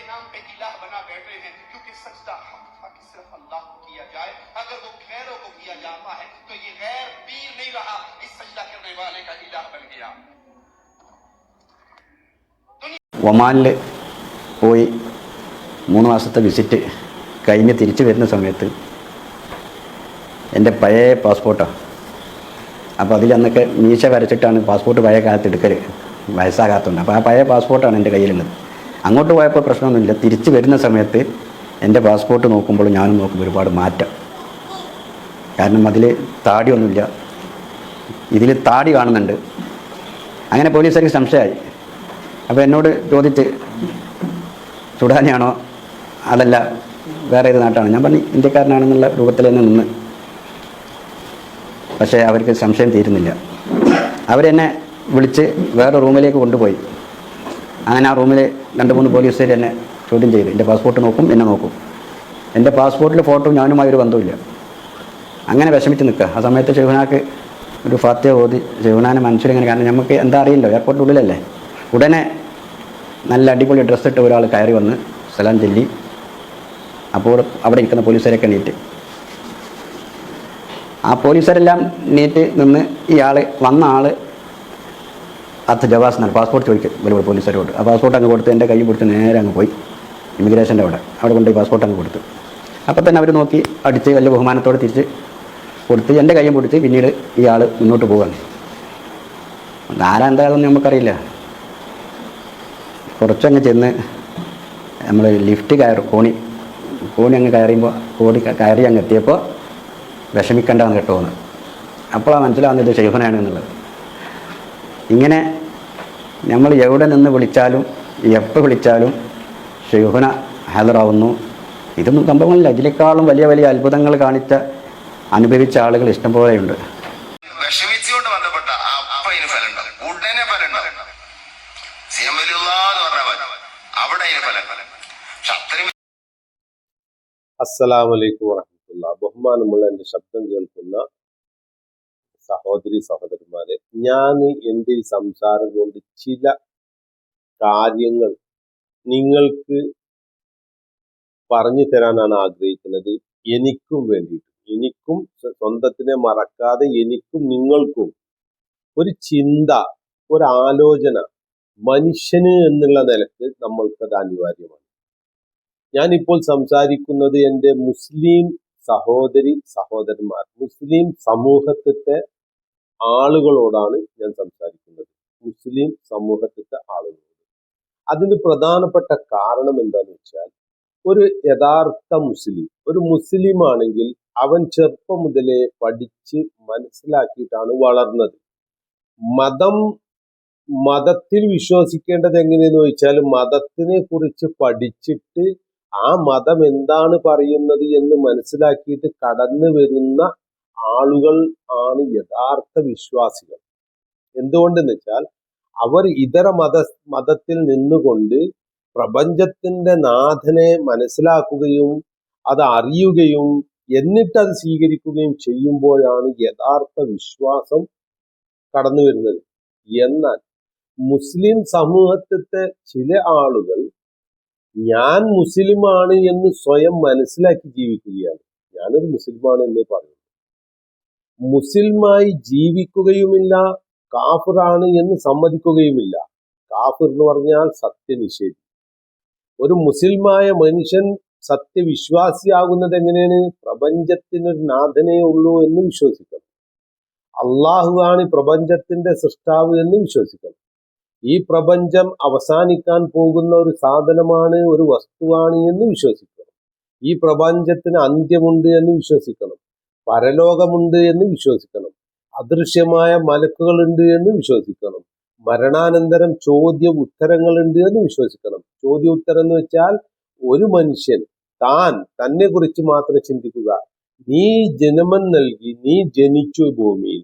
नाम पे इलाह बना बैठे हैं, क्योंकि सजदा हक था कि सिर्फ अल्लाह को किया जाए। अगर वो गैरों को किया जाता है तो ये गैर पीर नहीं रहा, इस सजदा करने वाले का इलाह बन गया। ഒമാനിൽ പോയി 3 മാസത്തെ വിസിറ്റ് കഴിഞ്ഞ് തിരിച്ചു വരുന്ന സമയത്ത് എൻ്റെ പഴയ പാസ്പോർട്ടാണ്. അപ്പോൾ അതിലന്നൊക്കെ മീശ വരച്ചിട്ടാണ് പാസ്പോർട്ട് പഴയ കാലത്ത് എടുക്കൽ, വയസ്സാകാത്തതുകൊണ്ട്. അപ്പോൾ ആ പഴയ പാസ്പോർട്ടാണ് എൻ്റെ കയ്യിലുള്ളത്. അങ്ങോട്ട് പോയപ്പോൾ പ്രശ്നമൊന്നുമില്ല. തിരിച്ച് വരുന്ന സമയത്ത് എൻ്റെ പാസ്പോർട്ട് നോക്കുമ്പോൾ ഞാനും നോക്കുമ്പോൾ ഒരുപാട് മാറ്റം. കാരണം അതിൽ താടിയൊന്നുമില്ല, ഇതിൽ താടി കാണുന്നുണ്ട്. അങ്ങനെ പോലീസുകാർക്ക് സംശയമായി. അപ്പോൾ എന്നോട് ചോദിച്ച് സുഡാനിയാണോ അതല്ല വേറെ ഏത് നാട്ടാണ്? ഞാൻ പറഞ്ഞു ഇന്ത്യക്കാരനാണെന്നുള്ള രൂപത്തിൽ തന്നെ നിന്ന്. പക്ഷേ അവർക്ക് സംശയം തീരുന്നില്ല. അവരെന്നെ വിളിച്ച് വേറെ റൂമിലേക്ക് കൊണ്ടുപോയി. അങ്ങനെ ആ റൂമിൽ 2-3 പോലീസുകാർ എന്നെ ചോദ്യം ചെയ്തു. എൻ്റെ പാസ്പോർട്ട് നോക്കും, എന്നെ നോക്കും. എൻ്റെ പാസ്പോർട്ടിൽ ഫോട്ടോ ഞാനുമായി ഒരു ബന്ധമില്ല. അങ്ങനെ വിഷമിച്ച് നിൽക്കുക. ആ സമയത്ത് ഷെഹ്നാക്ക് ഒരു ഫാത്തിഹ ഓതി ഷെഹ്നാനെ മനസ്സിലിങ്ങനെ, കാരണം നമുക്ക് എന്താ അറിയില്ലോ, എയർപോർട്ടിൻ്റെ ഉള്ളിലല്ലേ. ഉടനെ നല്ല അടിപൊളി ഡ്രസ്സ് ഇട്ട് ഒരാൾ കയറി വന്ന് സലാം ചൊല്ലി. അപ്പോൾ അവിടെ ഇരിക്കുന്ന പോലീസുകാരൊക്കെ നീറ്റ്. ആ പോലീസുകാരെല്ലാം നീറ്റ് നിന്ന് വന്ന ആൾ ജവാസ് എന്നാണ് പാസ്പോർട്ട് ചോദിക്കും വലിയ പോലീസുകാരോട്. ആ പാസ്പോർട്ട് അങ്ങ് കൊടുത്ത് എൻ്റെ കൈ പിടിച്ച് നേരെ അങ്ങ് പോയി ഇമിഗ്രേഷൻ്റെ അവിടെ കൊണ്ടുപോയി പാസ്പോർട്ട് അങ്ങ് കൊടുത്തു. അപ്പം തന്നെ അവർ നോക്കി അടിച്ച് വലിയ ബഹുമാനത്തോടെ തിരിച്ച് കൊടുത്ത് എൻ്റെ കൈയും പിടിച്ച് പിന്നീട് ഇയാൾ മുന്നോട്ട് പോവുകയാണ്. ആരാ എന്താണെന്ന് നമുക്കറിയില്ല. കുറച്ചങ്ങ് ചെന്ന് നമ്മൾ ലിഫ്റ്റ് കോണി അങ്ങ് കയറി അങ്ങ് എത്തിയപ്പോൾ വിഷമിക്കേണ്ടതെന്ന് കേട്ടോന്ന്. അപ്പോഴാണ് മനസ്സിലാവുന്നത് ഷെയ്ഖുനാണ് എന്നുള്ളത്. ഇങ്ങനെ നമ്മൾ എവിടെ നിന്ന് വിളിച്ചാലും എപ്പോൾ വിളിച്ചാലും ഷെയ്ഖുന ഹാജറാവുന്നു. ഇതൊന്നും സംഭവങ്ങളില്ല. ഇതിനേക്കാളും വലിയ വലിയ അത്ഭുതങ്ങൾ അനുഭവിച്ച ആളുകൾ ഇഷ്ടംപോലെയുണ്ട്. വിഷമിച്ചുകൊണ്ട് ബന്ധപ്പെട്ട ഉടനെ ഫലം അവിടെ അസ്സലാമു അലൈക്കും വറഹ്മത്തുള്ളാഹി. ബഹുമാനമുള്ള എൻ്റെ ശബ്ദം കേൾക്കുന്ന സഹോദരി സഹോദരന്മാരെ, ഞാൻ എൻ്റെ ഈ സംസാരം കൊണ്ട് ചില കാര്യങ്ങൾ നിങ്ങൾക്ക് പറഞ്ഞു തരാനാണ് ആഗ്രഹിക്കുന്നത്. എനിക്കും വേണ്ടിയിട്ട്, എനിക്കും സ്വന്തത്തിനെ മറക്കാതെ എനിക്കും നിങ്ങൾക്കും ഒരു ചിന്ത, ഒരാലോചന മനുഷ്യന് എന്നുള്ള നിലക്ക് നമ്മൾക്കത് അനിവാര്യമാണ്. ഞാനിപ്പോൾ സംസാരിക്കുന്നത് എൻ്റെ മുസ്ലിം സഹോദരി സഹോദരന്മാർ, മുസ്ലിം സമൂഹത്തിലെ ആളുകളോടാണ് ഞാൻ സംസാരിക്കുന്നത്. മുസ്ലിം സമൂഹത്തിലെ ആളുകളോട്. അതിന് പ്രധാനപ്പെട്ട കാരണം എന്താണെന്ന് വെച്ചാൽ, ഒരു യഥാർത്ഥ മുസ്ലിം, ഒരു മുസ്ലിം ആണെങ്കിൽ അവൻ ചെറുപ്പം മുതലേ പഠിച്ച് മനസ്സിലാക്കിയിട്ടാണ് വളർന്നത്. മതത്തിൽ വിശ്വസിക്കേണ്ടത് എങ്ങനെയെന്ന് ചോദിച്ചാൽ, മതത്തിനെ കുറിച്ച് പഠിച്ചിട്ട് ആ മതം എന്താണ് പറയുന്നത് എന്ന് മനസ്സിലാക്കിയിട്ട് കടന്നു വരുന്ന ആളുകൾ ആണ് യഥാർത്ഥ വിശ്വാസികൾ. എന്തുകൊണ്ടെന്ന് വെച്ചാൽ, അവർ ഇതര മതത്തിൽ നിന്നുകൊണ്ട് പ്രപഞ്ചത്തിന്റെ നാഥനെ മനസ്സിലാക്കുകയും അത് അറിയുകയും എന്നിട്ട് അത് സ്വീകരിക്കുകയും ചെയ്യുമ്പോഴാണ് യഥാർത്ഥ വിശ്വാസം കടന്നു വരുന്നത്. എന്നാൽ മുസ്ലിം സമൂഹത്തിലെ ചില ആളുകൾ ഞാൻ മുസ്ലിമാണ് എന്ന് സ്വയം മനസ്സിലാക്കി ജീവിക്കുകയാണ്. ഞാനൊരു മുസ്ലിമാണ് എന്നേ പറയുന്നു. മുസ്ലിമായി ജീവിക്കുകയുമില്ല, കാഫിറാണ് എന്ന് സമ്മതിക്കുകയുമില്ല. കാഫിർ എന്ന് പറഞ്ഞാൽ സത്യനിഷേധി. ഒരു മുസ്ലിമായ മനുഷ്യൻ സത്യവിശ്വാസിയാകുന്നത് എങ്ങനെയാണ്? പ്രപഞ്ചത്തിനൊരു നാഥനേ ഉള്ളൂ എന്ന് വിശ്വസിക്കണം. അള്ളാഹുവാണ് പ്രപഞ്ചത്തിന്റെ സൃഷ്ടാവ് എന്ന് വിശ്വസിക്കണം. ഈ പ്രപഞ്ചം അവസാനിക്കാൻ പോകുന്ന ഒരു സാധനമാണ്, ഒരു വസ്തുവാണ് എന്ന് വിശ്വസിക്കണം. ഈ പ്രപഞ്ചത്തിന് അന്ത്യമുണ്ട് എന്ന് വിശ്വസിക്കണം. പരലോകമുണ്ട് എന്ന് വിശ്വസിക്കണം. അദൃശ്യമായ മലക്കുകളുണ്ട് എന്ന് വിശ്വസിക്കണം. മരണാനന്തരം ചോദ്യ ഉത്തരങ്ങളുണ്ട് എന്ന് വിശ്വസിക്കണം. ചോദ്യ ഉത്തരം എന്ന് വെച്ചാൽ, ഒരു മനുഷ്യൻ തന്നെ കുറിച്ച് മാത്രം ചിന്തിക്കുക. നീ ജന്മം നൽകി, നീ ജനിച്ചു, ഭൂമിയിൽ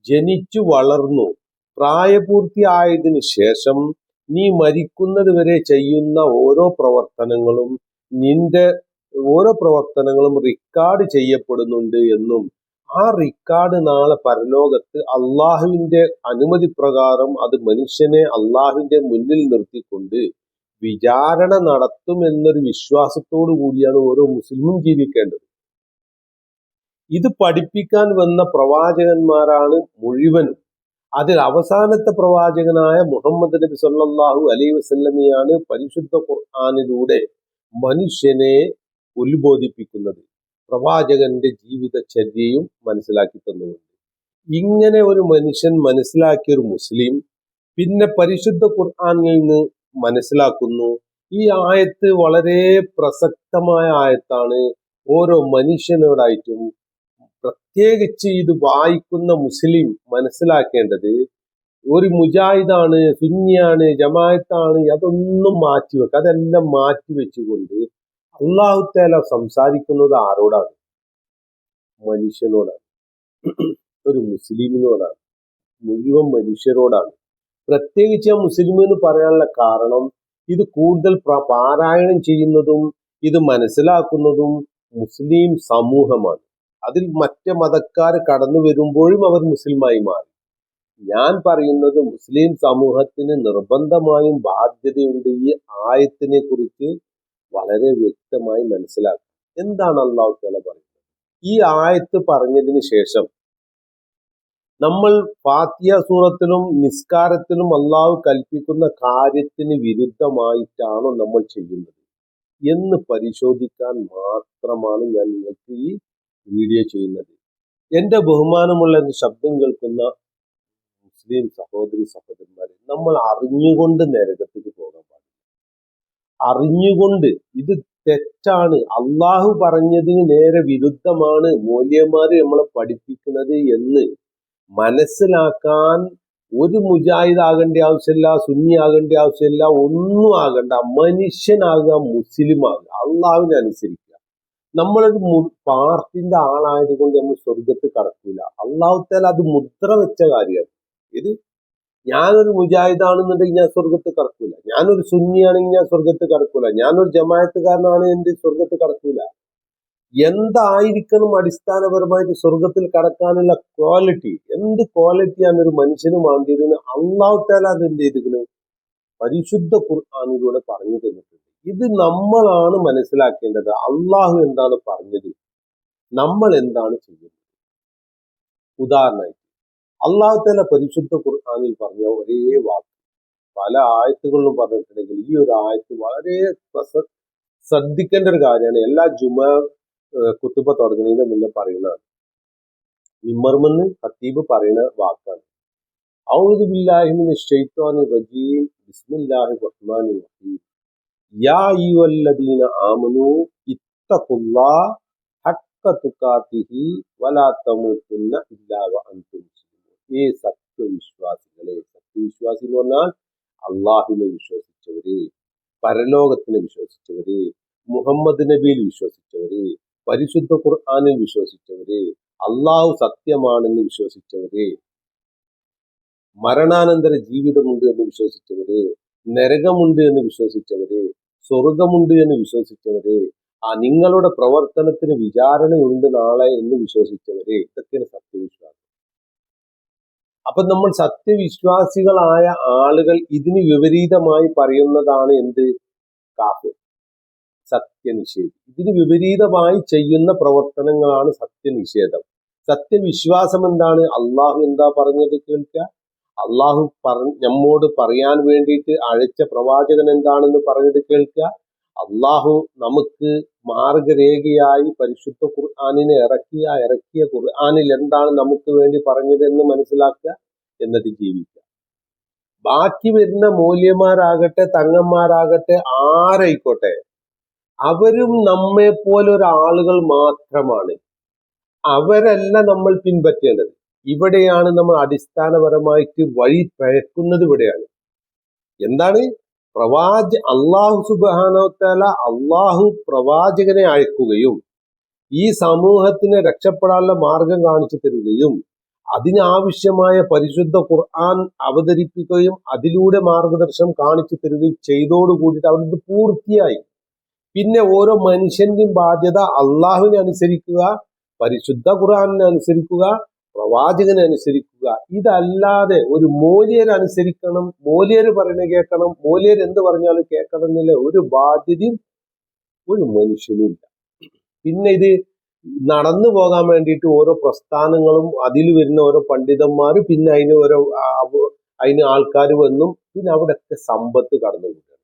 ജനിച്ചു വളർന്നു, പ്രായപൂർത്തിയായതിനു ശേഷം നീ മരിക്കുന്നത് വരെ ചെയ്യുന്ന ഓരോ പ്രവർത്തനങ്ങളും റിക്കാർഡ് ചെയ്യപ്പെടുന്നുണ്ട് എന്നും ആ റിക്കാർഡ് നാളെ പരലോകത്ത് അള്ളാഹുവിന്റെ അനുമതി പ്രകാരം അത് മനുഷ്യനെ അള്ളാഹുവിന്റെ മുന്നിൽ നിർത്തിക്കൊണ്ട് വിചാരണ നടത്തും എന്നൊരു വിശ്വാസത്തോടു കൂടിയാണ് ഓരോ മുസ്ലിമും ജീവിക്കേണ്ടത്. ഇത് പഠിപ്പിക്കാൻ വന്ന പ്രവാചകന്മാരാണ് മുഴുവനും. അതിൽ അവസാനത്തെ പ്രവാചകനായ മുഹമ്മദ് നബി സല്ലല്ലാഹു അലൈഹി വസല്ലമയാണ് പരിശുദ്ധ ഖുർആനിലൂടെ മനുഷ്യനെ ഉത്ബോധിപ്പിക്കുന്നത്, പ്രവാചകന്റെ ജീവിതചര്യയും മനസ്സിലാക്കി തന്നുകൊണ്ട്. ഇങ്ങനെ ഒരു മനുഷ്യൻ മനസ്സിലാക്കിയ ഒരു മുസ്ലിം പിന്നെ പരിശുദ്ധ ഖുർആനിൽ നിന്ന് മനസ്സിലാക്കുന്നു. ഈ ആയത്ത് വളരെ പ്രസക്തമായ ആയത്താണ്. ഓരോ മനുഷ്യനോടായിട്ടും പ്രത്യേകിച്ച് ഇത് വായിക്കുന്ന മുസ്ലിം മനസ്സിലാക്കേണ്ടത്, ഒരു മുജാഹിദാണ്, സുന്നിയാണ്, ജമാഅത്താണ്, അതൊന്നും മാറ്റിവെക്കുക. അതെല്ലാം മാറ്റിവെച്ചുകൊണ്ട് അല്ലാഹു തആല സംസാരിക്കുന്നത് ആരോടാണ്? മനുഷ്യനോടാണ്, ഒരു മുസ്ലിമിനോടാണ്, മുഴുവൻ മനുഷ്യരോടാണ്. പ്രത്യേകിച്ച് ആ മുസ്ലിം എന്ന് പറയാനുള്ള കാരണം, ഇത് കൂടുതൽ പാരായണം ചെയ്യുന്നതും ഇത് മനസ്സിലാക്കുന്നതും മുസ്ലിം സമൂഹമാണ്. അതിൽ മറ്റ് മതക്കാർ കടന്നു വരുമ്പോഴും അവർ മുസ്ലിമായി മാറി. ഞാൻ പറയുന്നത് മുസ്ലിം സമൂഹത്തിന് നിർബന്ധമായും ബാധ്യതയുണ്ട് ഈ ആയത്തിനെ കുറിച്ച് വളരെ വ്യക്തമായി മനസ്സിലാക്കുക. എന്താണ് അല്ലാഹു തആല പറയുന്നത്? ഈ ആയത്ത് പറഞ്ഞതിന് ശേഷം നമ്മൾ ഫാത്തിഹ സൂറത്തിലും നിസ്കാരത്തിലും അല്ലാഹു കൽപ്പിക്കുന്ന കാര്യത്തിന് വിരുദ്ധമായിട്ടാണോ നമ്മൾ ചെയ്യുന്നത് എന്ന് പരിശോധിക്കാൻ മാത്രമാണ് ഞാൻ നിങ്ങൾക്ക് ഈ വീഡിയോ ചെയ്യുന്നത്. എൻ്റെ ബഹുമാനമുള്ള ശബ്ദം കേൾക്കുന്ന മുസ്ലിം സഹോദരി സഹോദരന്മാരെ, നമ്മൾ അറിഞ്ഞുകൊണ്ട് നരകത്തേക്ക് പോകാൻ പാടില്ല. അറിഞ്ഞുകൊണ്ട് ഇത് തെറ്റാണ്, അള്ളാഹു പറഞ്ഞതിന് നേരെ വിരുദ്ധമാണ് മൗലവിമാര് നമ്മളെ പഠിപ്പിക്കുന്നത് എന്ന് മനസ്സിലാക്കാൻ ഒരു മുജാഹിദ് ആകേണ്ട ആവശ്യമില്ല, സുന്നി ആകേണ്ട ആവശ്യമില്ല, ഒന്നും ആകണ്ട. മനുഷ്യനാകുക, മുസ്ലിം ആകുക, അള്ളാഹുവിനെ അനുസരിക്കുക. നമ്മളൊരു പാർട്ടിന്റെ ആളായത് കൊണ്ട് നമ്മൾ സ്വർഗത്ത് കടക്കൂല. അല്ലാഹു തആല അത് മുദ്ര വെച്ച കാര്യമാണ്. ഇത് ഞാനൊരു മുജാഹിദാണെന്നുണ്ടെങ്കിൽ ഞാൻ സ്വർഗത്ത് കടക്കൂല, ഞാനൊരു സുന്നിയാണെങ്കിൽ ഞാൻ സ്വർഗത്ത് കടക്കൂല, ഞാനൊരു ജമാഅത്തുകാരനാണ് എന്റെ സ്വർഗത്ത് കടക്കൂല. എന്തായിരിക്കണം അടിസ്ഥാനപരമായിട്ട് സ്വർഗത്തിൽ കടക്കാനുള്ള ക്വാളിറ്റി? എന്ത് ക്വാളിറ്റിയാണ് ഒരു മനുഷ്യന് വേണ്ടിയതെന്ന് അല്ലാഹു തആല അത് എന്ത് ചെയ്തിരിക്കുന്നത്? പരിശുദ്ധ ഖുർആനിലൂടെ പറഞ്ഞു തന്നിട്ടുണ്ട്. ഇത് നമ്മളാണ് മനസ്സിലാക്കേണ്ടത്. അള്ളാഹു എന്താണ് പറഞ്ഞത്, നമ്മൾ എന്താണ് ചെയ്യുന്നത്. ഉദാഹരണമായിട്ട് അല്ലാഹു തആല പരിശുദ്ധ ഖുർആനിൽ പറഞ്ഞ ഒരേ വാക്ക് പല ആയത്തുകളിലും പറഞ്ഞിട്ടുണ്ടെങ്കിൽ ഈ ഒരു ആയത്ത് വളരെ ശ്രദ്ധിക്കേണ്ട ഒരു കാര്യമാണ്. എല്ലാ ജുമാ കുത്തുബ തുടങ്ങുന്നതിന് മുന്നേ പറയുന്നതാണ്. മിമ്പർമെന്ന് ഖത്തീബ് പറയുന്ന വാക്കാണ്. ഔദു ബില്ലാഹി മിനശ് ശൈത്വാനിർ റജീം ബിസ്മില്ലാഹിർ റഹ്മാനിർ റഹീം യാ അയ്യുഹല്ലദീന ആമനൂ ഇത്തഖുല്ലാഹ ഹഖ്ക തുഖാതിഹി വലാ തമൂതുന്ന ഇല്ലാ വഅൻതും മുസ്ലിമൂൻ. ഈ സത്യവിശ്വാസികളെ, സത്യവിശ്വാസി എന്ന് പറഞ്ഞാൽ അള്ളാഹുവിനെ വിശ്വസിച്ചവരെ, പരലോകത്തിനെ വിശ്വസിച്ചവരെ, മുഹമ്മദ് നബിയിൽ വിശ്വസിച്ചവരെ, പരിശുദ്ധ ഖുർആനിൽ വിശ്വസിച്ചവരെ, അള്ളാഹു സത്യമാണെന്ന് വിശ്വസിച്ചവരെ, മരണാനന്തര ജീവിതമുണ്ട് എന്ന് വിശ്വസിച്ചവരെ, നരകമുണ്ട് എന്ന് വിശ്വസിച്ചവരെ, സ്വർഗമുണ്ട് എന്ന് വിശ്വസിച്ചവരെ, നിങ്ങളുടെ പ്രവർത്തനത്തിന് വിചാരണയുണ്ട് നാളെ എന്ന് വിശ്വസിച്ചവരെ, ഇതൊക്കെയാണ് സത്യവിശ്വാസം. അപ്പൊ നമ്മൾ സത്യവിശ്വാസികളായ ആളുകൾ ഇതിന് വിപരീതമായി പറയുന്നതാണ് എന്ത്? കാഫിർ, സത്യനിഷേധി. ഇതിന് വിപരീതമായി ചെയ്യുന്ന പ്രവർത്തനങ്ങളാണ് സത്യനിഷേധം. സത്യവിശ്വാസം എന്താണ്? അള്ളാഹു എന്താ പറഞ്ഞത് കേൾക്കുക, അള്ളാഹു നമ്മോട് പറയാൻ വേണ്ടിയിട്ട് അയച്ച പ്രവാചകൻ എന്താണെന്ന് പറഞ്ഞത് കേൾക്കുക, അള്ളാഹു നമുക്ക് മാർഗരേഖയായി പരിശുദ്ധ ഖുർആനിനെ ഇറക്കിയ ഖുർആനിൽ എന്താണ് നമുക്ക് വേണ്ടി പറഞ്ഞത് എന്ന് മനസ്സിലാക്കുക, എന്നിട്ട് ജീവിക്കുക. ബാക്കി വരുന്ന മൂല്യന്മാരാകട്ടെ, തങ്ങന്മാരാകട്ടെ, ആരായിക്കോട്ടെ, അവരും നമ്മെ പോലെ ഒരാളുകൾ മാത്രമാണ്. അവരല്ല നമ്മൾ പിൻപറ്റേണ്ടത്. ഇവിടെയാണ് നമ്മൾ അടിസ്ഥാനപരമായിട്ട് വഴി പഴക്കുന്നത്. ഇവിടെയാണ് എന്താണ് അള്ളാഹു സുബ്ഹാനഹു വ തആല അള്ളാഹു പ്രവാചകനെ അയക്കുകയും ഈ സമൂഹത്തിനെ രക്ഷപ്പെടാനുള്ള മാർഗം കാണിച്ചു തരികയും അതിനാവശ്യമായ പരിശുദ്ധ ഖുർആൻ അവതരിപ്പിക്കുകയും അതിലൂടെ മാർഗദർശനം കാണിച്ചു തരികയും ചെയ്തോടുകൂടിയിട്ട് അവിടുന്ന് പൂർത്തിയായി. പിന്നെ ഓരോ മനുഷ്യന്റെയും ബാധ്യത അള്ളാഹുവിനെ അനുസരിക്കുക, പരിശുദ്ധ ഖുർആനിനെ അനുസരിക്കുക, പ്രവാചകനെ അനുസരിക്കുക. ഇതല്ലാതെ ഒരു മോലിയർ അനുസരിക്കണം, മോലിയർ പറയുന്നത് കേൾക്കണം, മോലിയർ എന്ത് പറഞ്ഞാലും കേൾക്കണം എന്നില്ല ഒരു ബാധ്യതയും ഒരു മനുഷ്യനും ഇല്ല. പിന്നെ ഇത് നടന്നു പോകാൻ വേണ്ടിയിട്ട് ഓരോ പ്രസ്ഥാനങ്ങളും അതിൽ വരുന്ന ഓരോ പണ്ഡിതന്മാർ, പിന്നെ അതിന് ആൾക്കാർ വന്നും, പിന്നെ അവിടെയൊക്കെ സമ്പത്ത് കടന്നു പോകുകയാണ്.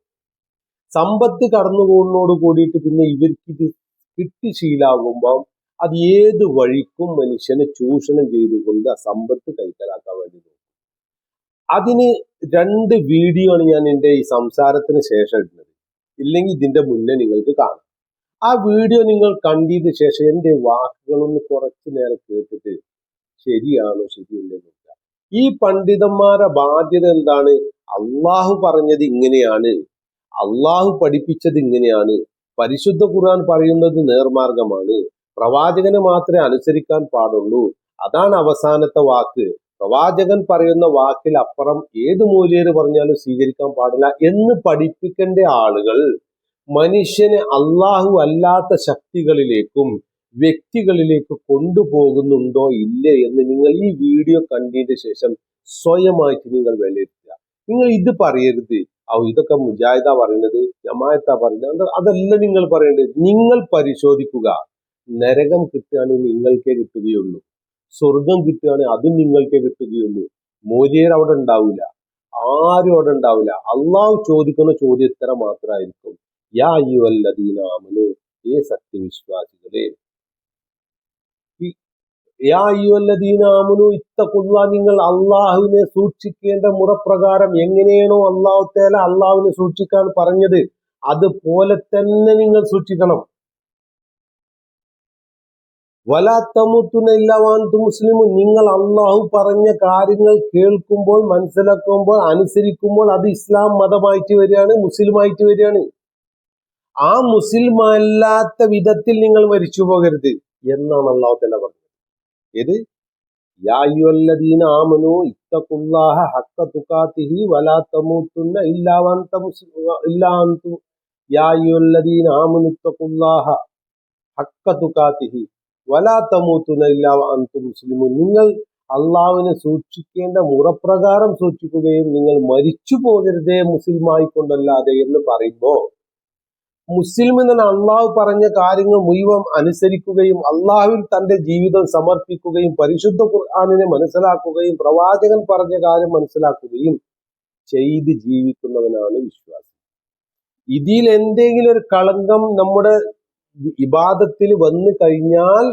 സമ്പത്ത് കടന്നു പോകുന്നതോട് കൂടിയിട്ട് പിന്നെ ഇവർക്ക് ഇത് കിട്ടി ശീലാകുമ്പോൾ അത് ഏത് വഴിക്കും മനുഷ്യനെ ചൂഷണം ചെയ്തുകൊണ്ട് ആ സമ്പത്ത് കൈക്കലാക്കാൻ വേണ്ടി നോക്കും. അതിന് 2 വീഡിയോ ആണ് ഞാൻ എൻ്റെ ഈ സംസാരത്തിന് ശേഷം ഇടുന്നത്, ഇല്ലെങ്കിൽ ഇതിന്റെ മുന്നേ നിങ്ങൾക്ക് കാണാം. ആ വീഡിയോ നിങ്ങൾ കണ്ടതിന് ശേഷം എൻ്റെ വാക്കുകളൊന്ന് കുറച്ചു നേരം കേട്ടിട്ട് ശരിയാണോ ശരിയല്ലേ നോക്കുക. ഈ പണ്ഡിതന്മാരെ ബാധ്യത എന്താണ്? അള്ളാഹു പറഞ്ഞത് ഇങ്ങനെയാണ്, അള്ളാഹു പഠിപ്പിച്ചത് ഇങ്ങനെയാണ്, പരിശുദ്ധ ഖുർആൻ പറയുന്നത് നേർമാർഗമാണ്, പ്രവാചകനെ മാത്രമേ അനുസരിക്കാൻ പാടുള്ളൂ, അതാണ് അവസാനത്തെ വാക്ക്, പ്രവാചകൻ പറയുന്ന വാക്കിൽ അപ്പുറം ഏത് മൂല്യര് പറഞ്ഞാലും സ്വീകരിക്കാൻ പാടില്ല എന്ന് പഠിപ്പിക്കേണ്ട ആളുകൾ മനുഷ്യനെ അള്ളാഹു അല്ലാത്ത ശക്തികളിലേക്കും വ്യക്തികളിലേക്ക് കൊണ്ടുപോകുന്നുണ്ടോ ഇല്ലേ എന്ന് നിങ്ങൾ ഈ വീഡിയോ കണ്ടതിന് ശേഷം സ്വയമായിട്ട് നിങ്ങൾ വിലയിരുത്തുക. നിങ്ങൾ ഇത് പറയരുത്, ഇതൊക്കെ മുജാഹിദാ പറയുന്നത്, ജമാഅത്താ പറയുന്നത്, അതല്ല നിങ്ങൾ പറയേണ്ടത്. നിങ്ങൾ പരിശോധിക്കുക. നരകം കിട്ടുകയാണെങ്കിൽ നിങ്ങൾക്കേ കിട്ടുകയുള്ളൂ, സ്വർഗം കിട്ടുകയാണെങ്കിൽ അതും നിങ്ങൾക്കേ കിട്ടുകയുള്ളൂ. മോലിയർ അവിടെ ഉണ്ടാവില്ല, ആരും അവിടെ ഉണ്ടാവില്ല. അള്ളാഹു ചോദിക്കുന്ന ചോദ്യോത്തരം മാത്രമായിരിക്കും. യാ അയ്യുഹല്ലദീന ആമനൂ, സത്യവിശ്വാസികളെ, യാ അയ്യുഹല്ലദീന ആമനൂ ഇത്തഖുല്ലാ, നിങ്ങൾ അള്ളാഹുവിനെ സൂക്ഷിക്കേണ്ട മുറപ്രകാരം എങ്ങനെയാണോ അള്ളാഹു തആല അള്ളാഹുവിനെ സൂക്ഷിക്കാൻ പറഞ്ഞത് അതുപോലെ തന്നെ നിങ്ങൾ സൂക്ഷിക്കണം. വലാ തമൂതുന ഇല്ലാ വഅൻതും മുസ്ലിമൂൻ, നിങ്ങൾ അള്ളാഹു പറഞ്ഞ കാര്യങ്ങൾ കേൾക്കുമ്പോൾ, മനസ്സിലാക്കുമ്പോൾ, അനുസരിക്കുമ്പോൾ അത് ഇസ്ലാം മതമായിട്ട് വരികയാണ്, മുസ്ലിമായിട്ട് വരികയാണ്. ആ മുസ്ലിം അല്ലാത്ത വിധത്തിൽ നിങ്ങൾ മരിച്ചു പോകരുത് എന്നാണ് അള്ളാഹു തആല പറഞ്ഞത്. ഏത്? യാ അയ്യുഹല്ലദീന ആമനൂ ഇത്തഖുല്ലാഹ ഹഖ്ക തുഖാതിഹി വലാ തമൂതുന്ന ഇല്ലാ അൻതും യാ അയ്യുഹല്ലദീന ആമനൂ ഇത്തഖുല്ലാഹ ഹഖ്ക തുഖാതിഹി വലാ തമൂതുന്ന ഇല്ലാ അൻതും മുസ്ലിമൂൻ, നിങ്ങൾ അള്ളാഹുവിനെ സൂക്ഷിക്കേണ്ട മുറപ്രകാരം സൂക്ഷിക്കുകയും നിങ്ങൾ മരിച്ചു പോകരുതേ മുസ്ലിമായിക്കൊണ്ടല്ലാതെ എന്ന് പറയുമ്പോ മുസ്ലിം എന്ന അള്ളാഹു പറഞ്ഞ കാര്യങ്ങൾ മുഴുവൻ അനുസരിക്കുകയും അള്ളാഹുവിൽ തന്റെ ജീവിതം സമർപ്പിക്കുകയും പരിശുദ്ധ ഖുർആനിനെ മനസ്സിലാക്കുകയും പ്രവാചകൻ പറഞ്ഞ കാര്യം മനസ്സിലാക്കുകയും ചെയ്ത് ജീവിക്കുന്നവനാണ് വിശ്വാസി. ഇതിൽ എന്തെങ്കിലും ഒരു കളങ്കം നമ്മുടെ ഇബാദത്തിൽ വന്നു കഴിഞ്ഞാൽ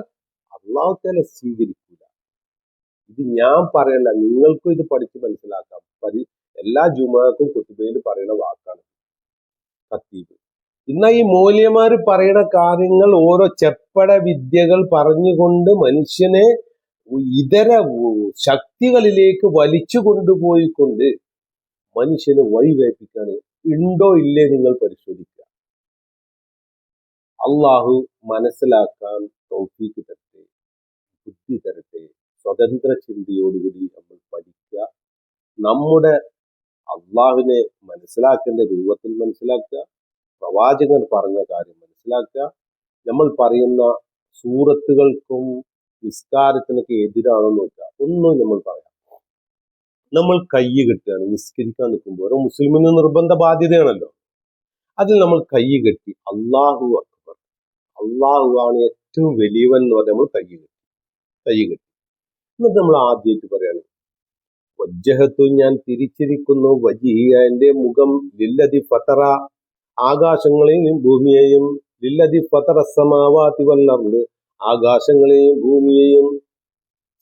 അള്ളാഹു തആല സ്വീകരിക്കില്ല. ഇത് ഞാൻ പറയല്ല, നിങ്ങൾക്കും ഇത് പഠിച്ച് മനസ്സിലാക്കാം. എല്ലാ ജുമാക്കും കുത്തുബയിൽ പറയുന്ന വാക്കാണ് ഖത്തീബ്. ഇന്ന ഈ മൂല്യമാര് പറയുന്ന കാര്യങ്ങൾ ഓരോ ചെപ്പട വിദ്യകൾ പറഞ്ഞുകൊണ്ട് മനുഷ്യനെ ഇതര ശക്തികളിലേക്ക് വലിച്ചു കൊണ്ടുപോയിക്കൊണ്ട് മനുഷ്യനെ വഴിവേപ്പിക്കാണ്. ഉണ്ടോ ഇല്ലേ നിങ്ങൾ പരിശോധിക്കുക. അള്ളാഹു മനസ്സിലാക്കാൻ തൗഫീഖ് തരട്ടെ, ബുദ്ധി തരട്ടെ. സ്വതന്ത്ര ചിന്തയോടുകൂടി നമ്മൾ പഠിക്കുക, നമ്മുടെ അള്ളാഹുവിനെ മനസ്സിലാക്കേണ്ട രൂപത്തിൽ മനസ്സിലാക്കുക, പ്രവാചകൻ പറഞ്ഞ കാര്യം മനസ്സിലാക്കുക. നമ്മൾ പറയുന്ന സൂറത്തുകൾക്കും നിസ്കാരത്തിനൊക്കെ എതിരാണെന്ന് നോക്കുക. ഒന്നും നമ്മൾ പറയാം, നമ്മൾ കൈ കെട്ടുകയാണ് നിസ്കരിക്കാൻ നിൽക്കുമ്പോൾ, ഓരോ മുസ്ലിമിന് നിർബന്ധ ബാധ്യതയാണല്ലോ. അതിൽ നമ്മൾ കൈ കെട്ടി അള്ളാഹു അക്ബർ, അള്ളാഹു ആണ് ഏറ്റവും വലിയവൻ എന്ന് പറഞ്ഞാൽ നമ്മൾ കൈ കെട്ടി. എന്നിട്ട് നമ്മൾ ആദ്യമായിട്ട് പറയാണ് വജ്ജഹത്തു, ഞാൻ തിരിച്ചിരിക്കുന്നു, വജിഹിയ, എന്റെ മുഖം, ലില്ലദി ഫതറ, ആകാശങ്ങളെയും ഭൂമിയെയും, ലില്ലദി ഫതറ സമാവാതി വൽ അർദ്, ആകാശങ്ങളെയും ഭൂമിയെയും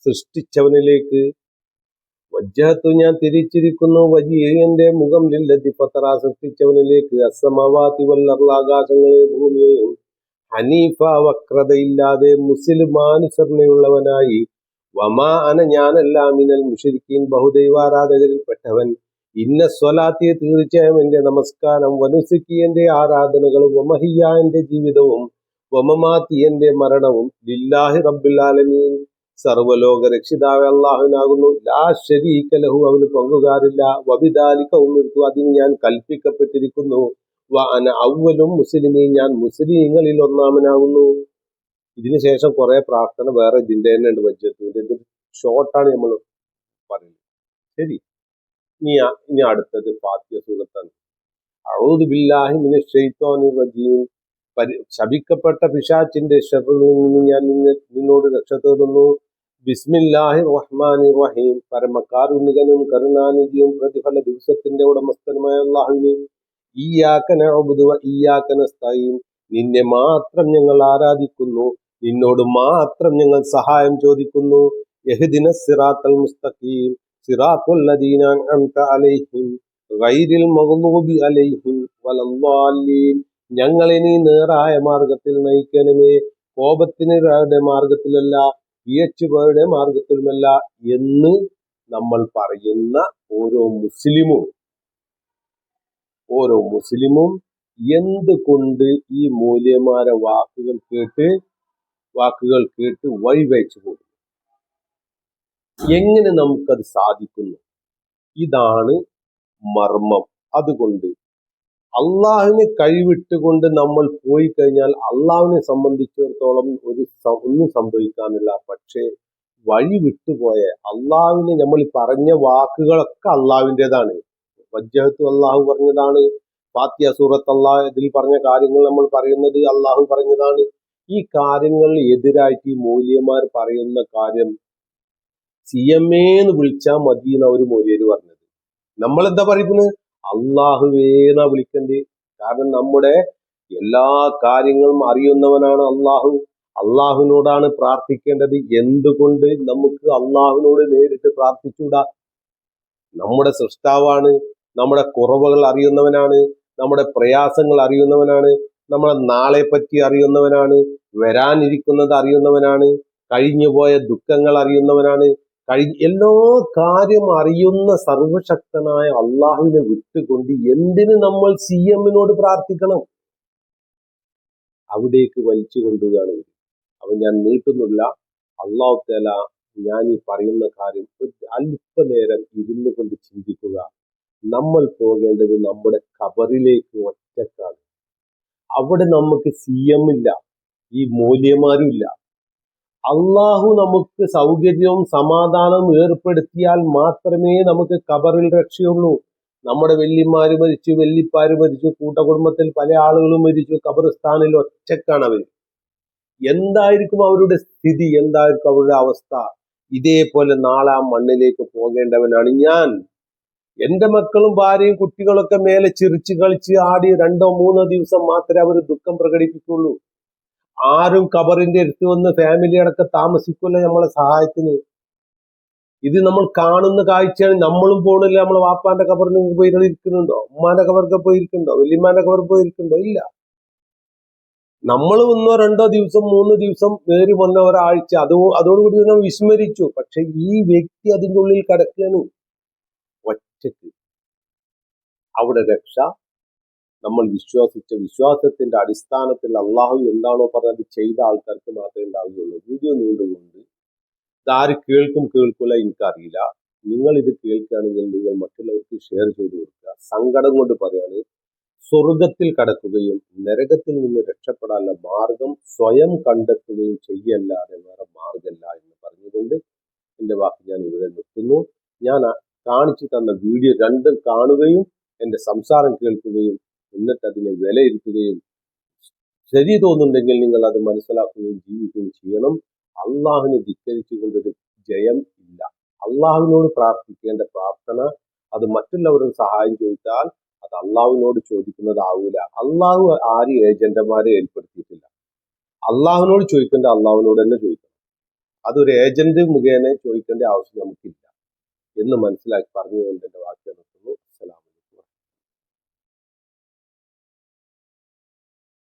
സൃഷ്ടിച്ചവനിലേക്ക്. വജ്ജഹത്തു, ഞാൻ തിരിച്ചിരിക്കുന്നു, വജിഹിയ, എന്റെ മുഖം, ലില്ലദി ഫതറ, സൃഷ്ടിച്ചവനിലേക്ക്, അസ്സമാവാതി വൽ അർദ്, ആകാശങ്ങളെയും ഭൂമിയെയും, ഹനീഫ, വക്രതയില്ലാതെ മുസ്ലിമാനുസരണയുള്ളവനായി, വമാ അന, ഞാനല്ല, മിനൽ മുശ്രിക്കീൻ, ബഹുദൈവാരാധകരിൽപ്പെട്ടവൻ, ഇന്ന സ്വലാത്തിയെ, തീർച്ചയായും എന്റെ നമസ്കാരം, വനുസുക്കി, എന്റെ ആരാധനകളും, വമഹിയ, എന്റെ ജീവിതവും, വമമാത്തി, എന്റെ മരണവും, ലില്ലാഹി റബ്ബിൽ ആലമീൻ, സർവലോക രക്ഷിതാവ് അള്ളാഹുവിനാകുന്നു, ലാ ശരീക ലഹു, അവന് പങ്കുകാരില്ല, വബിദാലിക ഉമിർതു, അതിന് ഞാൻ കൽപ്പിക്കപ്പെട്ടിരിക്കുന്നു, വ അന അവ്വലും മുസ്ലിമീൻ, ഞാൻ മുസ്ലിങ്ങളിൽ ഒന്നാമനാകുന്നു. ഇതിനുശേഷം കുറെ പ്രാർത്ഥന വേറെ ഇതിന്റെ തന്നെ ഉണ്ട്. വജ്ജത്തിന്റെ ഇത് ഷോർട്ടാണ് നമ്മൾ പറയുന്നത്. ശരി, ഇനി അടുത്തത് ഫാത്തിഹ സൂറത്താണ്. അഊദു ബില്ലാഹി മിനശ് ശൈത്വാനിർ റജീം. ശപിക്കപ്പെട്ട പിശാചിന്റെ ശബ്ദത്തിൽ നിന്ന് ഞാൻ നിന്നോട് രക്ഷ തേടുന്നു. ബിസ്മില്ലാഹി റഹ്മാനിർ റഹീം. പരമകാരുണികനും കരുണാനിധിയും പ്രതിഫല ദിവസത്തിന്റെ ഉടമസ്ഥനുമായ അല്ലാഹുവിനെ. ഇയ്യാക നഅ്ബുദു വ ഇയ്യാക നസ്തഈൻ. നിന്നെ മാത്രം ഞങ്ങൾ ആരാധിക്കുന്നു, നിന്നോട് മാത്രം ഞങ്ങൾ സഹായം ചോദിക്കുന്നു. യഹ്ദിനസ് സിറാത്തൽ മുസ്തഖീം സിറാത്തുൽ ലദീന അൻഅംത അലൈഹിം ഗൈരിൽ മഗ്ദൂബി അലൈഹിം വലദ്ദാല്ലീൻ. ഞങ്ങളെ നീ നേരായ മാർഗത്തിൽ നയിക്കണമേ, കോപത്തിനുടെ മാർഗത്തിലല്ല, വിയച്ചുപോയുടെ മാർഗത്തിലുമല്ല എന്ന് നമ്മൾ പറയുന്ന ഓരോ മുസ്ലിമും എന്തുകൊണ്ട് ഈ മൂല്യന്മാരെ വാക്കുകൾ കേട്ട് വഴിവെച്ചു പോകും? എങ്ങനെ നമുക്കത് സാധിക്കുന്നു? ഇതാണ് മർമ്മം. അതുകൊണ്ട് അള്ളാഹുവിനെ കൈവിട്ടുകൊണ്ട് നമ്മൾ പോയി കഴിഞ്ഞാൽ അള്ളാഹുവിനെ സംബന്ധിച്ചിടത്തോളം ഒന്നും സംഭവിക്കാനില്ല. പക്ഷേ വഴി വിട്ടുപോയ അള്ളാഹുവിനെ, നമ്മൾ പറഞ്ഞ വാക്കുകളൊക്കെ അള്ളാഹുവിൻ്റെതാണ്. വജ്ജഹത്ത് അള്ളാഹു പറഞ്ഞതാണ്. ഫാത്തിഹ സൂറത്ത് അള്ളാഹ് ഇതിൽ പറഞ്ഞ കാര്യങ്ങൾ നമ്മൾ പറയുന്നത് അള്ളാഹു പറഞ്ഞതാണ്. ഈ കാര്യങ്ങളിൽ എതിരായിട്ട് ഈ മൂല്യന്മാർ പറയുന്ന കാര്യം CMA എന്ന് വിളിച്ചാൽ മതി എന്ന് അവർ മൂല്യര് പറഞ്ഞത്. നമ്മളെന്താ പറയുന്നത്? അള്ളാഹുവേന്നാ വിളിക്കണ്ടേ. കാരണം നമ്മുടെ എല്ലാ കാര്യങ്ങളും അറിയുന്നവനാണ് അള്ളാഹു. അള്ളാഹുവിനോടാണ് പ്രാർത്ഥിക്കേണ്ടത്. എന്തുകൊണ്ട് നമുക്ക് അള്ളാഹുവിനോട് നേരിട്ട് പ്രാർത്ഥിച്ചൂടാ? നമ്മുടെ സൃഷ്ടാവാണ്, നമ്മുടെ കുറവുകൾ അറിയുന്നവനാണ്, നമ്മുടെ പ്രയാസങ്ങൾ അറിയുന്നവനാണ്, നമ്മളെ നാളെ പറ്റി അറിയുന്നവനാണ്, വരാനിരിക്കുന്നത് അറിയുന്നവനാണ്, കഴിഞ്ഞുപോയ ദുഃഖങ്ങൾ അറിയുന്നവനാണ്, എല്ലാ കാര്യം അറിയുന്ന സർവശക്തനായ അള്ളാഹുവിനെ വിട്ടുകൊണ്ട് എന്തിന് നമ്മൾ CMനോട് പ്രാർത്ഥിക്കണം? അവിടേക്ക് വലിച്ചു കൊണ്ടുകയാണ്. അവൻ ഞാൻ നീട്ടുന്നില്ല. അള്ളാഹു തആല ഞാൻ ഈ പറയുന്ന കാര്യം അല്പനേരം ഇരുന്നു കൊണ്ട് ചിന്തിക്കുക. നമ്മൾ പോകേണ്ടത് നമ്മുടെ ഖബറിലേക്ക് ഒറ്റക്കാണ്. അവിടെ നമുക്ക് CM ഇല്ല, ഈ മൂല്യന്മാരും ഇല്ല. അള്ളാഹു നമുക്ക് സൗകര്യവും സമാധാനവും ഏർപ്പെടുത്തിയാൽ മാത്രമേ നമുക്ക് ഖബറിൽ രക്ഷയുള്ളൂ. നമ്മുടെ വല്യമാര് മരിച്ചു, വല്യപ്പാര് മരിച്ചു, കൂട്ടകുടുംബത്തിൽ പല ആളുകളും മരിച്ചു, ഖബറിസ്ഥാനിൽ ഒറ്റക്കാണ് അവർ. എന്തായിരിക്കും അവരുടെ സ്ഥിതി? എന്തായിരിക്കും അവരുടെ അവസ്ഥ? ഇതേപോലെ നാളെ ആ മണ്ണിലേക്ക് പോകേണ്ടവനാണ് ഞാൻ. എന്റെ മക്കളും ഭാര്യയും കുട്ടികളൊക്കെ മേലെ ചിരിച്ച് കളിച്ച് ആടി 2-3 ദിവസം മാത്രമേ അവർ ദുഃഖം പ്രകടിപ്പിക്കുള്ളൂ. ആരും ഖബറിന്റെ അടുത്ത് വന്ന് ഫാമിലി അടക്കം താമസിക്കില്ല നമ്മളെ സഹായത്തിന്. ഇത് നമ്മൾ കാണുന്ന കാഴ്ചയാണ്. നമ്മളും പോണില്ല. നമ്മളെ വാപ്പാന്റെ ഖബറിന് പോയി ഇരിക്കുന്നുണ്ടോ? ഉമ്മാന്റെ ഖബർക്ക് പോയിരിക്കുന്നുണ്ടോ? വല്യമ്മാന്റെ ഖബർ പോയിരിക്കുന്നുണ്ടോ? ഇല്ല. നമ്മൾ 1-2 ദിവസം 3 ദിവസം നേരി വന്ന ഒരാഴ്ച അതോടുകൂടി നമ്മൾ വിസ്മരിച്ചു. പക്ഷെ ഈ വ്യക്തി അതിൻ്റെ ഉള്ളിൽ കിടക്കുകയാണ് ഒറ്റക്ക്. അവിടെ രക്ഷ നമ്മൾ വിശ്വാസത്തിന്റെ അടിസ്ഥാനത്തിൽ അള്ളാഹു എന്താണോ പറഞ്ഞത് ചെയ്ത ആൾക്കാർക്ക് മാത്രമേ ഉണ്ടാവുകയുള്ളൂ. വീഡിയോ നീണ്ടുകൊണ്ട് ഇതാര് കേൾക്കൂല എനിക്കറിയില്ല. നിങ്ങൾ ഇത് കേൾക്കുകയാണെങ്കിൽ നിങ്ങൾ മറ്റുള്ളവർക്ക് ഷെയർ ചെയ്ത് കൊടുക്കുക. സങ്കടം കൊണ്ട് പറയാണ്, സ്വർഗത്തിൽ കടക്കുകയും നരകത്തിൽ നിന്ന് രക്ഷപ്പെടാനുള്ള മാർഗം സ്വയം കണ്ടെത്തുകയും ചെയ്യല്ലാതെ വേറെ മാർഗമല്ല എന്ന് പറഞ്ഞുകൊണ്ട് എൻ്റെ വാക്ക് ഞാൻ ഇവിടെ നിർത്തുന്നു. ഞാൻ കാണിച്ചു തന്ന വീഡിയോ രണ്ടും കാണുകയും എൻ്റെ സംസാരം കേൾക്കുകയും എന്നിട്ട് അതിനെ വിലയിരുത്തുകയും ശരി തോന്നുന്നുണ്ടെങ്കിൽ നിങ്ങൾ അത് മനസ്സിലാക്കുകയും ജീവിക്കുകയും ചെയ്യണം. അള്ളാഹുവിനെ ധിക്കരിച്ചുകൊണ്ടൊരു ജയം ഇല്ല. അള്ളാഹുവിനോട് പ്രാർത്ഥിക്കേണ്ട പ്രാർത്ഥന അത് മറ്റുള്ളവരുടെ സഹായം ചോദിച്ചാൽ അത് അള്ളാഹുവിനോട് ചോദിക്കുന്നതാവൂല. അള്ളാഹു ആരും ഏജന്റുമാരെ ഏർപ്പെടുത്തിയിട്ടില്ല. അള്ളാഹുവിനോട് ചോദിക്കേണ്ട അള്ളാഹുവിനോട് തന്നെ ചോദിക്കണം. അതൊരു ഏജന്റ് മുഖേന ചോദിക്കേണ്ട ആവശ്യം നമുക്കില്ല എന്ന് മനസ്സിലാക്കി പറഞ്ഞുകൊണ്ട് എൻ്റെ വാക്യം